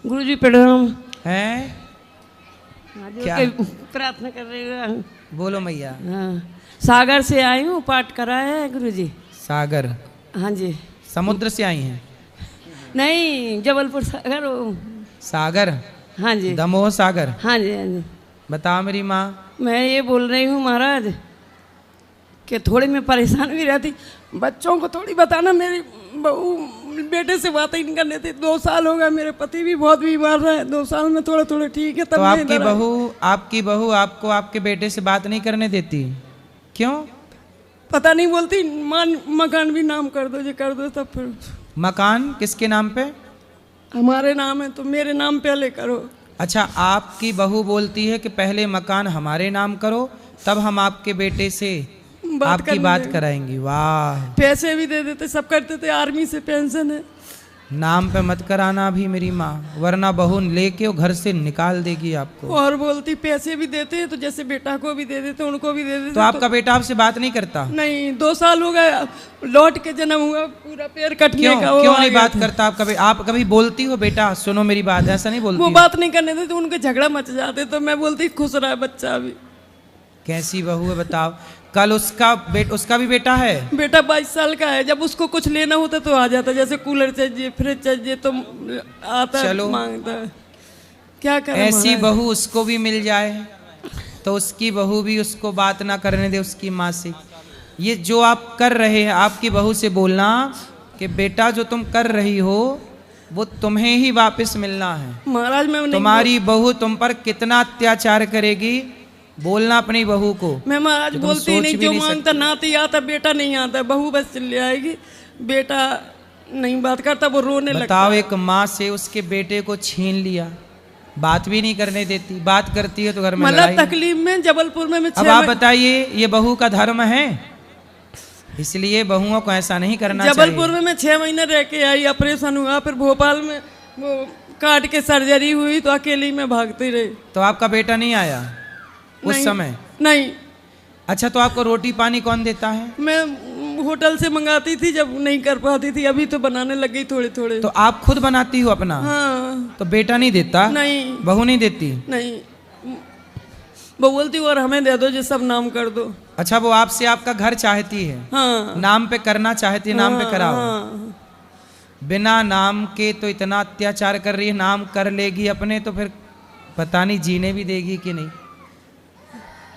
गुरुजी प्रणाम हैं? क्या? प्रार्थना कर रही हूँ। बोलो मैया। हाँ, सागर से आई हूँ, पाठ कराया है गुरुजी। सागर? हाँ जी। समुद्र से आई हैं? नहीं, जबलपुर सागर। सागर? हाँ जी। दमोह सागर? हाँ जी, हाँ जी। बताओ मेरी माँ। मैं ये बोल रही हूँ महाराज कि थोड़ी मैं परेशान भी रहती, बच्चों को थोड़ी बताना। मेरी बहू बेटे से बात ही नहीं करने देती। 2 साल हो गए, मेरे पति भी बहुत बीमार रहे। 2 साल में थोड़े थोड़े ठीक है। तब तो आपकी बहू आपको आपके बेटे से बात नहीं करने देती? क्यों? पता नहीं, बोलती मकान भी नाम कर दो, जो कर दो। तब फिर मकान किसके नाम पे? हमारे नाम है, तो मेरे नाम पहले करो। अच्छा, आपकी बहू बोलती है कि पहले मकान हमारे नाम करो, तब हम आपके बेटे से आपकी बात कराएंगी। वाह! पैसे भी दे देते, सब करते थे। आर्मी से पेंशन है। नाम पे मत कराना अभी मेरी माँ, वरना बहू लेके वो घर से निकाल देगी आपको। और बोलती पैसे भी देते हैं, तो जैसे बेटा को भी दे देते, उनको भी दे देते। तो आपका बेटा आपसे बात नहीं करता? नहीं, 2 साल हो गए, लौट के जन्म हुआ, पूरा पैर कटने क्यों? का। क्यों नहीं बात करता? आप कभी बोलती हो बेटा सुनो मेरी बात? ऐसा नहीं बोलती? वो बात नहीं करने देते, उनके झगड़ा मच जाते। तो मैं बोलती खुश रहा बच्चा भी। कैसी बहू है बताओ। कल उसका भी बेटा है? बेटा 22 साल का है। जब उसको कुछ लेना होता तो आ जाता, जैसे कूलर चाहिए, फ्रिज चाहिए, तो आता, चलो मांगता। क्या करें? ऐसी बहू उसको भी मिल जाए तो उसकी बहू भी उसको बात ना करने दे उसकी माँ से। ये जो आप कर रहे हैं, आपकी बहू से बोलना कि बेटा जो तुम कर रही हो वो तुम्हें ही वापस मिलना है। महाराज मैं तुम्हारी बहू तुम पर कितना अत्याचार करेगी, बोलना अपनी बहू को। मैं महाराज बोलती नहीं, जो मांगता नाती आता, बेटा नहीं आता, बहू बस चली आएगी। बेटा नहीं बात करता, वो रोने लगता। बताओ, एक माँ से उसके बेटे को छीन लिया, बात भी नहीं करने देती, बात करती है तो घर में लड़ाई। तकलीफ में जबलपुर में अब आप बताइए, ये बहू का धर्म है? इसलिए बहुओं को ऐसा नहीं करना चाहिए। जबलपुर में मैं 6 महीने रह के आई, ऑपरेशन हुआ, फिर भोपाल में वो काट के सर्जरी हुई, तो अकेली में भागती रही। तो आपका बेटा नहीं आया उस समय? नहीं। अच्छा, तो आपको रोटी पानी कौन देता है? मैं होटल से मंगाती थी, जब नहीं कर पाती थी। अभी तो बनाने लग गई थोड़े थोड़े। तो आप खुद बनाती हो अपना? हाँ। तो बेटा नहीं देता? नहीं। बहू नहीं देती? नहीं, वो बोलती और हमें दे दो, जो सब नाम कर दो। अच्छा, वो आपसे आपका घर चाहती है? हाँ। नाम पे करना चाहती है? नाम पे कराओ। हाँ। बिना नाम के तो इतना अत्याचार कर रही है, नाम कर लेगी अपने तो फिर पता नहीं जीने भी देगी कि नहीं।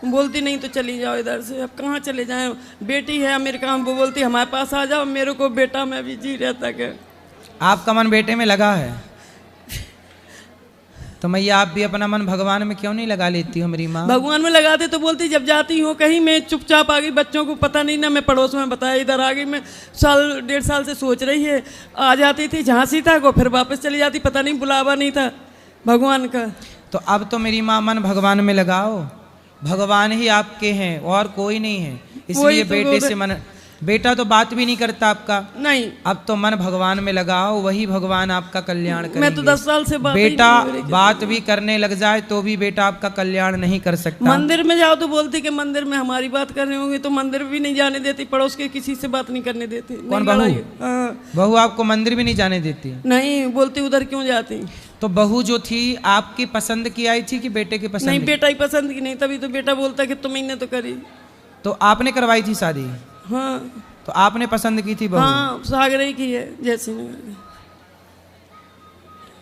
बोलती नहीं तो चली जाओ इधर से। अब कहाँ चले जाए? बेटी है अमेरिका में, वो बोलती हमारे पास आ जाओ। मेरे को बेटा में भी जी रहता क्या? आपका मन बेटे में लगा है तो मैया आप भी अपना मन भगवान में क्यों नहीं लगा लेती हो मेरी माँ? भगवान में लगाते तो बोलती जब जाती हूँ कहीं, मैं चुपचाप आ गई। बच्चों को पता नहीं ना, मैं पड़ोस में बताया, इधर आ गई। मैं 1.5 साल से सोच रही है। आ जाती थी झांसी तक, फिर वापस चली जाती। पता नहीं बुलावा नहीं था भगवान का। तो अब तो मेरी माँ मन भगवान में लगाओ। भगवान ही आपके हैं और कोई नहीं है। इसलिए बेटे से मन, बेटा तो बात भी नहीं करता आपका। नहीं। अब तो मन भगवान में लगाओ, वही भगवान आपका कल्याण करेंगे। मैं तो 10 साल से बेटा बात भी करने लग जाए तो भी बेटा आपका कल्याण नहीं कर सकता। मंदिर में जाओ तो बोलती कि मंदिर में हमारी बात कर रहे होंगे, तो मंदिर भी नहीं जाने देती। पड़ोस के किसी से बात नहीं करने देती। कौन बहू? बहू आपको मंदिर भी नहीं जाने देती? नहीं, बोलती उधर क्यों जाती। तो बहू जो थी आपकी पसंद की आई थी कि बेटे की पसंद? नहीं, बेटा ही पसंद की नहीं। तभी तो बेटा बोलता कि तुमने तो करी। तो आपने करवाई थी शादी? हाँ। तो आपने पसंद की थी बहू? हाँ, सागर ही की है, जैसी नहीं।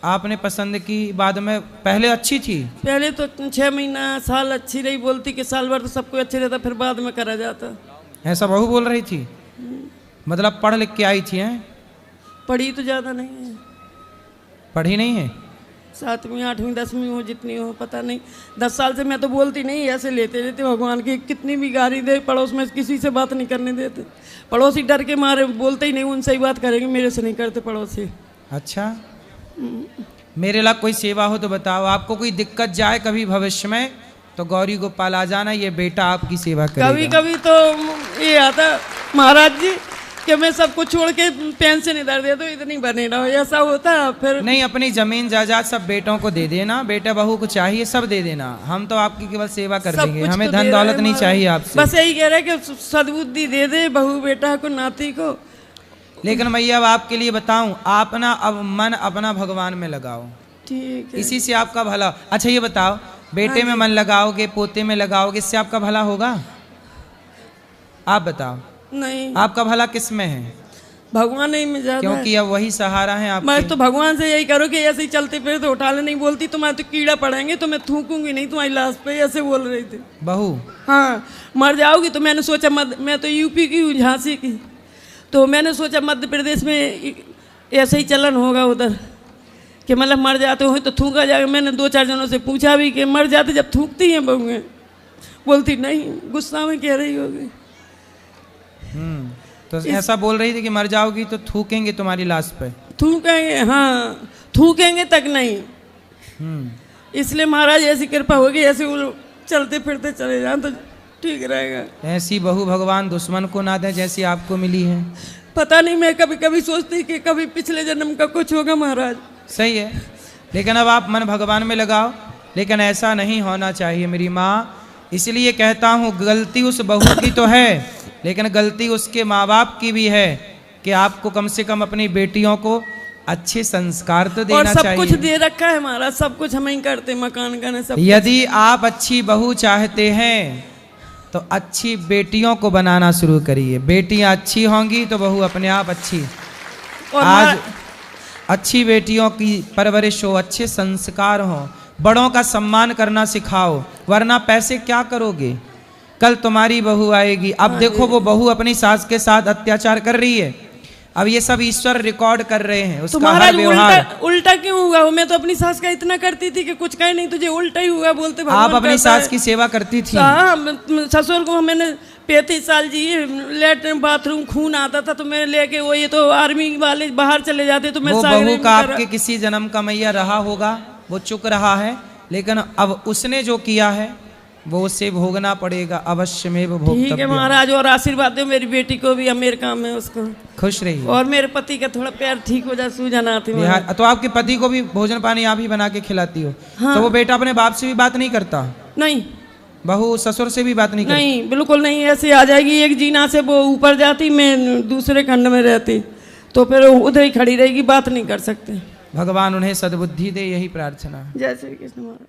आपने पसंद की, बाद में पहले अच्छी थी? पहले तो 6 महीना साल अच्छी रही। बोलती कि साल भर तो सबको अच्छे रहता, फिर बाद में करा जाता। ऐसा बहू बोल रही थी? मतलब पढ़ लिख के आई थी? हैं? पढ़ी तो ज़्यादा नहीं है। पढ़ी नहीं है? 7वीं 8वीं 10वीं हो, जितनी हो पता नहीं। 10 साल से मैं तो बोलती नहीं, ऐसे लेते रहते भगवान की। कितनी भी गाली दे, पड़ोस में किसी से बात नहीं करने देते। पड़ोसी डर के मारे बोलते ही नहीं, उनसे ही बात करेंगे, मेरे से नहीं करते पड़ोसी। अच्छा, मेरे ला कोई सेवा हो तो बताओ। आपको कोई दिक्कत जाए कभी भविष्य में तो गौरी गोपाल आ जाना, ये बेटा आपकी सेवा करेगा। कभी कभी तो ये आता महाराज जी कि मैं सब कुछ छोड़ के पेंशन इधर दे दो, इतनी बने रहो, ऐसा होता है। फिर नहीं, अपनी जमीन जायदाद सब बेटों को दे देना। बेटा बहू को चाहिए सब दे देना, हम तो आपकी केवल सेवा कर देंगे। हमें तो धन दौलत नहीं चाहिए आपसे। बस यही कह रहे कि सद्बुद्धि दे दे बहू बेटा को, नाती को। लेकिन मैया अब आपके लिए बताऊं, अपना अब मन अपना भगवान में लगाओ। ठीक है। इसी से आपका भला। अच्छा ये बताओ, बेटे में मन लगाओगे, पोते में लगाओगे, इससे आपका भला होगा? आप बताओ, नहीं, आपका भला किस में है? भगवान ही में ज्यादा है। क्योंकि अब वही सहारा है आपके। मैं तो भगवान से यही करो कि ऐसे ही चलते फिर तो उठा ले, नहीं बोलती तुम्हारे तो कीड़ा पड़ेंगे तो मैं थूकूंगी नहीं तुम्हारी लाश पे, ऐसे बोल रही थी। बहू हाँ, मर जाओगी तो मैंने सोचा मैं तो यूपी की हूँ, झांसी की, तो मैंने सोचा मध्य प्रदेश में ऐसे ही चलन होगा उधर कि मतलब मर जाते हो तो थूका जाएगा। मैंने 2-4 जनों से पूछा भी कि मर जाते जब थूकती हैं बहुएं, बोलती नहीं, गुस्सा में कह रही होगी। तो ऐसा बोल रही थी कि मर जाओगी तो थूकेंगे तुम्हारी लाश पे। थूकेंगे, हाँ, थूकेंगे तक नहीं। इसलिए महाराज ऐसी कृपा होगी, ऐसे वो चलते फिरते चले जाएं तो ठीक रहेगा। ऐसी बहू भगवान दुश्मन को ना दे जैसी आपको मिली है। पता नहीं, मैं कभी कभी सोचती कि कभी पिछले जन्म का कुछ होगा महाराज। सही है, लेकिन अब आप मन भगवान में लगाओ, लेकिन ऐसा नहीं होना चाहिए मेरी माँ। इसलिए कहता हूँ गलती उस बहू की तो है, लेकिन गलती उसके माँ बाप की भी है कि आपको कम से कम अपनी बेटियों को अच्छे संस्कार तो देना और सब चाहिए। कुछ दे रखा है महाराज, सब कुछ हम ही करते, मकान का सब। यदि आप अच्छी बहू चाहते हैं तो अच्छी बेटियों को बनाना शुरू करिए। बेटियां अच्छी होंगी तो बहू अपने आप अच्छी। और आज अच्छी बेटियों की परवरिश हो, अच्छे संस्कार हो, बड़ों का सम्मान करना सिखाओ, वरना पैसे क्या करोगे? कल तुम्हारी बहू आएगी। अब देखो वो बहू अपनी सास के साथ अत्याचार कर रही है, अब ये सब ईश्वर रिकॉर्ड कर रहे हैं उसका हर व्यवहार। उल्टा क्यों हुआ? मैं तो अपनी सास का इतना करती थी कि कुछ कहीं नहीं, तुझे उल्टा ही हुआ बोलते। आप अपनी सास की सेवा करती थी? हाँ, ससुर को मैंने 35 साल जी, लेटरिन बाथरूम खून आता था तो मैं लेके, वो ये तो आर्मी वाले बाहर चले जाते तो मैं वो बहू का आपके किसी जन्म का मैया रहा होगा, वो चुक रहा है, लेकिन अब उसने जो किया है वो उसे भोगना पड़ेगा, अवश्य में वो भोगतव्य। ठीक है महाराज, और आशीर्वाद दो मेरी बेटी को भी, अमेरिका में उसको खुश रहिए। और मेरे पति का थोड़ा पैर ठीक हो जाए, सूजन आती है। तो आपके पति को भी भोजन पानी आप ही बना के खिलाती हो? हाँ। तो वो बेटा अपने बाप से भी बात नहीं करता? नहीं, बहू ससुर से भी बात नहीं करती? नहीं, बिल्कुल नहीं। ऐसे आ जाएगी एक जीना से वो ऊपर जाती, मैं दूसरे खंड में रहती, तो फिर उधर ही खड़ी रहेगी, बात नहीं कर सकते। भगवान उन्हें सद्बुद्धि दे, यही प्रार्थना। जय श्री कृष्ण महाराज।